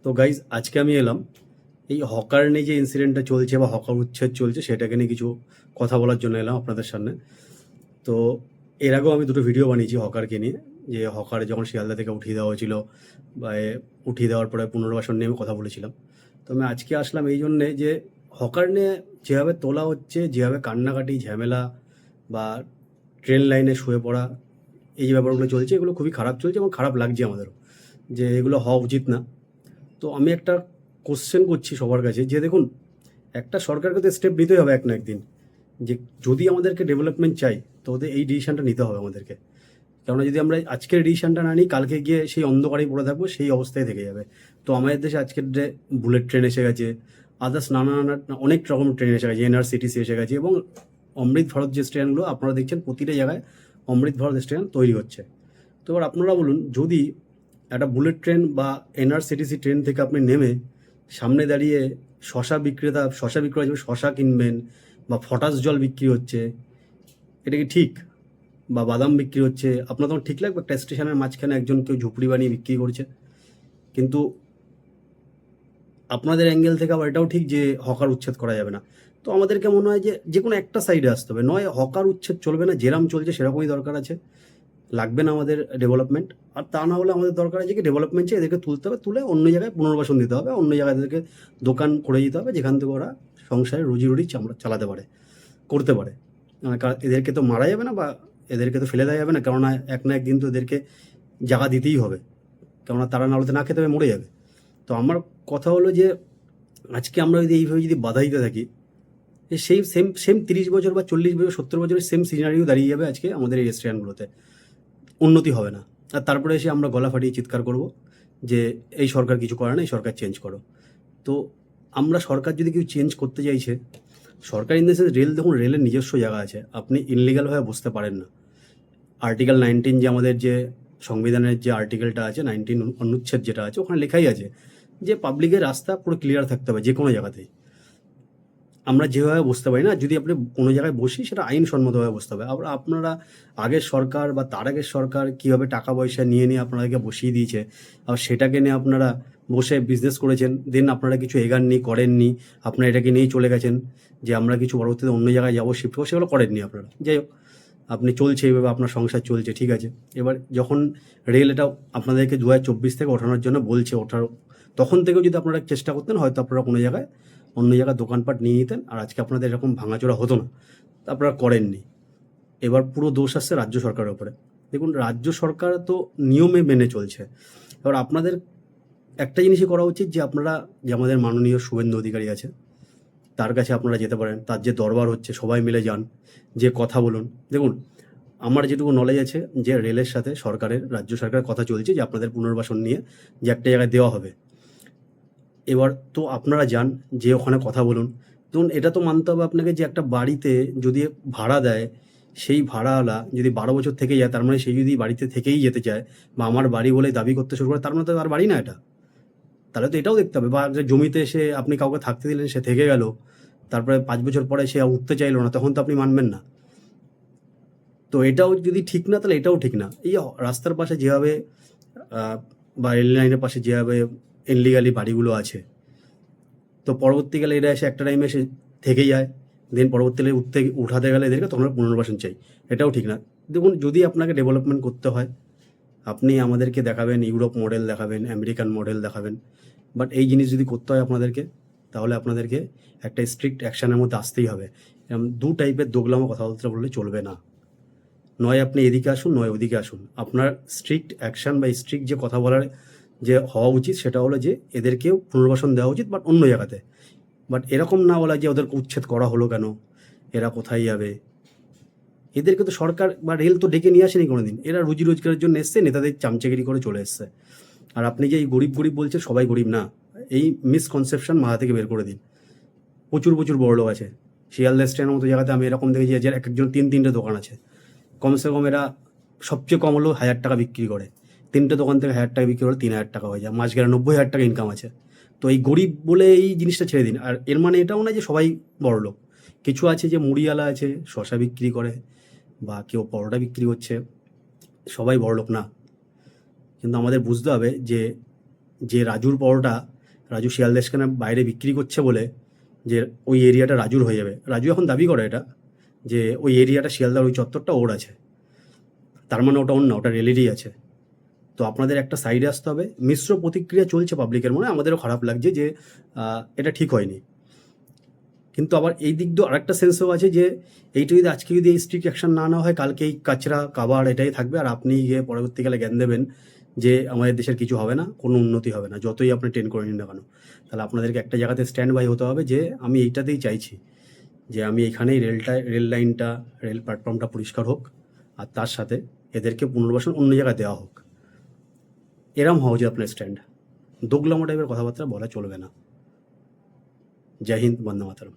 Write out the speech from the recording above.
তো গাইজ আজকে আমি এলাম এই হকার নিয়ে যে ইনসিডেন্টটা চলছে বা হকার উচ্ছেদ চলছে সেটাকে নিয়ে কিছু কথা বলার জন্য এলাম আপনাদের সামনে। তো এর আগেও আমি দুটো ভিডিও বানিয়েছি হকারকে নিয়ে, যে হকার যখন শিয়ালদা থেকে উঠিয়ে দেওয়া হয়েছিল বা উঠিয়ে দেওয়ার পরে পুনর্বাসন নিয়ে আমি কথা বলেছিলাম। তো আমি আজকে আসলাম এই জন্যে যে হকার নিয়ে যেভাবে তোলা হচ্ছে, যেভাবে কান্নাকাটি ঝামেলা বা ট্রেন লাইনে শুয়ে পড়া, এই যে ব্যাপারগুলো চলছে এগুলো খুবই খারাপ চলছে এবং খারাপ লাগছে আমাদেরও, যে এগুলো হওয়া উচিত না। তো আমি একটা কোশ্চেন করছি সবার কাছে, যে দেখুন, একটা সরকারকে তো স্টেপ নিতেই হবে এক না একদিন, যে যদি আমাদেরকে ডেভেলপমেন্ট চাই তো ওদের এই ডিসিশনটা নিতে হবে আমাদেরকে। কেননা যদি আমরা আজকের ডিসিশনটা না নিই, কালকে গিয়ে সেই অন্ধকারেই পড়ে থাকবো, সেই অবস্থায় থেকে যাবে। তো আমাদের দেশে আজকের যে বুলেট ট্রেন এসে গেছে, আদার্স নানা নানা অনেক রকম ট্রেন এসে গেছে, এনআরসিটিসি এসে গেছে, এবং অমৃত ভারত যে স্টেশনগুলো আপনারা দেখছেন প্রতিটা জায়গায় অমৃত ভারত স্টেশন তৈরি হচ্ছে। তো এবার আপনারা বলুন, যদি একটা বুলেট ট্রেন বা এনআরসিটিসি ট্রেন থেকে আপনি নেমে সামনে দাঁড়িয়ে শশা বিক্রয় হিসেবে শশা কিনবেন, বা ফটাস জল বিক্রি হচ্ছে, এটা কি ঠিক? বা বাদাম বিক্রি হচ্ছে, আপনার তখন ঠিক লাগবে? একটা স্টেশনের মাঝখানে একজন কেউ ঝুপড়ি বানিয়ে বিক্রি করছে। কিন্তু আপনাদের অ্যাঙ্গেল থেকে আবার এটাও ঠিক যে হকার উচ্ছেদ করা যাবে না। তো আমাদেরকে মনে হয় যে যে কোনো একটা সাইডে আসতে হবে, নয় হকার উচ্ছেদ চলবে না, যেরাম চলছে সেরকমই দরকার আছে, লাগবে না আমাদের ডেভেলপমেন্ট। আর তা না হলে আমাদের দরকার আছে কি, ডেভেলপমেন্ট চেয়ে এদেরকে তুলতে হবে, তুলে অন্য জায়গায় পুনর্বাসন দিতে হবে, অন্য জায়গায় এদেরকে দোকান করে দিতে হবে, যেখান থেকে ওরা সংসারে রুজি রুটি চালাতে পারে, করতে পারে। মানে এদেরকে তো মারা যাবে না বা এদেরকে তো ফেলে দেওয়া যাবে না, কেননা এক না একদিন তো এদেরকে জায়গা দিতেই হবে, কেননা তারা না হলে তো না খেতে হবে, মরে যাবে। তো আমার কথা হলো যে আজকে আমরা যদি এইভাবে যদি বাধা দিতে থাকি, সেই সেম সেম 30 বছর বা 40 বছর 70 বছরের সেম সিনারিও দাঁড়িয়ে যাবে আজকে আমাদের এই রেস্টুরেন্টগুলোতে, উন্নতি হবে না। আর তারপরে এসে আমরা গলা ফাটিয়ে চিৎকার করব যে এই সরকার কিছু করে না, এই সরকার চেঞ্জ করো। তো আমরা সরকার যদি কেউ চেঞ্জ করতে চাইছে, সরকার ইন দ্য সেন্স রেল, দেখুন রেলের নিজস্ব জায়গা আছে, আপনি ইনলিগালভাবে বসতে পারেন না। আর্টিকেল 19 যে আমাদের যে সংবিধানের যে আর্টিকেলটা আছে, 19 অনুচ্ছেদ যেটা আছে, ওখানে লেখাই আছে যে পাবলিকের রাস্তা পুরো ক্লিয়ার থাকতে হবে যে কোনো জায়গাতেই। আমরা যেভাবে বসতে পারি না, যদি আপনি কোনো জায়গায় বসি সেটা আইনসম্মতভাবে বসতে হবে। আবার আপনারা আগের সরকার বা তার আগের সরকার কীভাবে টাকা পয়সা নিয়ে নিয়ে আপনাদেরকে বসিয়ে দিয়েছে, আর সেটাকে নিয়ে আপনারা বসে বিজনেস করেছেন, দেন আপনারা কিছু এগাননি, করেননি, আপনারা এটাকে নিয়েই চলে গেছেন যে আমরা কিছু পরবর্তীতে অন্য জায়গায় যাবো, শিফট করবো, সেগুলো করেননি আপনারা। যাই হোক, আপনি চলছে এইভাবে, আপনার সংসার চলছে, ঠিক আছে। এবার যখন রেল এটা আপনাদেরকে 2024 থেকে ওঠানোর জন্য বলছে, ওঠার তখন থেকেও যদি আপনারা চেষ্টা করতেন, হয়তো আপনারা কোনো জায়গায় অন্য জায়গায় দোকানপাট নিয়ে নিতেন, আর আজকে আপনাদের এরকম ভাঙাচোরা হতো না। তা আপনারা করেননি। এবার পুরো দোষ আসছে রাজ্য সরকারের উপরে। দেখুন, রাজ্য সরকার তো নিয়মে মেনে চলছে। এবার আপনাদের একটা জিনিসই করা উচিত, যে আপনারা, যে আমাদের মাননীয় শুভেন্দু অধিকারী আছে, তার কাছে আপনারা যেতে পারেন, তার যে দরবার হচ্ছে সবাই মিলে যান, যে কথা বলুন। দেখুন, আমার যেটুকু নলেজ আছে যে রেলের সাথে সরকারের, রাজ্য সরকারের কথা চলছে যে আপনাদের পুনর্বাসন নিয়ে যে একটা জায়গায় দেওয়া হবে। এবার তো আপনারা যান, যে ওখানে কথা বলুন। ধরুন, এটা তো মানতে হবে আপনাকে যে একটা বাড়িতে যদি ভাড়া দেয়, সেই ভাড়াওয়ালা যদি 12 বছর থেকে যায়, তার মানে সে যদি বাড়িতে থেকেই যেতে চায় বা আমার বাড়ি বলে দাবি করতে শুরু করে, তার মানে তো তার বাড়ি না এটা। তাহলে তো এটাও দেখতে হবে। বা যে জমিতে এসে আপনি কাউকে থাকতে দিলেন, সে থেকে গেল, তারপরে 5 বছর পরে সে উঠতে চাইলো না, তখন তো আপনি মানবেন না। তো এটাও যদি ঠিক না, তাহলে এটাও ঠিক না। এই রাস্তার পাশে যেভাবে বা রেল লাইনের পাশে যেভাবে ইনলিগালি বাড়িগুলো আছে, তো পরবর্তীকালে এরা এসে একটা টাইমে এসে থেকে যায়, দেন পরবর্তীকালে উঠাতে গেলে এদেরকে তখন পুনর্বাসন চাই, এটাও ঠিক না। দেখুন, যদি আপনাকে ডেভেলপমেন্ট করতে হয়, আপনি আমাদেরকে দেখাবেন ইউরোপ মডেল, দেখাবেন আমেরিকান মডেল, দেখাবেন, বাট এই জিনিস যদি করতে হয় আপনাদেরকে, তাহলে আপনাদেরকে একটা স্ট্রিক্ট অ্যাকশানের মধ্যে আসতেই হবে। এরকম দু টাইপের দোগলামো কথাবার্তা বললে চলবে না। নয় আপনি এদিকে আসুন, নয় ওদিকে আসুন। আপনার স্ট্রিক্ট অ্যাকশান বা স্ট্রিক্ট যে কথা বলার যে হওয়া উচিত, সেটা হলো যে এদেরকেও পুনর্বাসন দেওয়া উচিত, বাট অন্য জায়গাতে। বাট এরকম না বলা যে ওদেরকে উচ্ছেদ করা হলো কেন, এরা কোথায় যাবে। এদেরকে তো সরকার বা রেল তো ডেকে নিয়ে আসেনি কোনোদিন, এরা রুজি রোজগারের জন্য এসছে, নেতাদের চামচাগিরি করে চলে এসছে। আর আপনি যে এই গরিব গরিব বলছে, সবাই গরিব না, এই মিসকনসেপশন মাথা থেকে বের করে দিন। প্রচুর প্রচুর বড় লোক আছে। শিয়ালদা স্ট্যান্ডের মতো জায়গাতে আমি এরকম দেখেছি যে এক একজন 3-3টে দোকান আছে। কমসে কম এরা সবচেয়ে কম হলেও 1000 টাকা বিক্রি করে। 3টে দোকান থেকে 1000 টাকা বিক্রি করে 3000 টাকা হয়ে যায়, মাস গেলে 90,000 টাকা ইনকাম আছে। তো এই গরিব বলে এই জিনিসটা ছেড়ে দিন। আর এর মানে এটাও না যে সবাই বড় লোক। কিছু আছে যে মুড়িওয়ালা আছে, শশা বিক্রি করে, বা কেউ পরোটা বিক্রি করছে, সবাই বড় লোক না। কিন্তু আমাদের বুঝতে হবে যে যে রাজুর পরোটা রাজু শিয়ালদা স্টেশনের বাইরে বিক্রি করছে বলে যে ওই এরিয়াটা রাজুর হয়ে যাবে। রাজু এখন দাবি করে এটা যে ওই এরিয়াটা শিয়ালদার ওই চত্বরটা ওর আছে, তার মানে ওটা ওর না, ওটা রেলেরই আছে। তো আপনাদের একটা সাইডে আসতে হবে। মিশ্র প্রতিক্রিয়া চলছে পাবলিকের মনে, আমাদেরও খারাপ লাগছে যে এটা ঠিক হয়নি। কিন্তু আবার এই দিক দিয়ে আরেকটা সেন্সও আছে যে এইটা যদি আজকে যদি এই স্ট্রিক্ট অ্যাকশন না নেওয়া হয়, কালকে এই কাচরা কাবার এটাই থাকবে, আর আপনি গিয়ে পরবর্তীকালে জ্ঞান দেবেন যে আমাদের দেশের কিছু হবে না, কোনো উন্নতি হবে না, যতই আপনি ট্রেন করে নিন না কেন। তাহলে আপনাদেরকে একটা জায়গাতে স্ট্যান্ড বাই হতে হবে যে আমি এইটাতেই চাইছি যে আমি এখানেই রেল লাইনটা, রেল প্ল্যাটফর্মটা পরিষ্কার হোক, আর তার সাথে এদেরকে পুনর্বাসন অন্য জায়গায় দেওয়া হোক। এরম হওয়া উচিত আপনার স্ট্যান্ড। দোগলামো টাইপের কথাবার্তা বলা চলবে না। জয় হিন্দ, বন্দে মাতরম।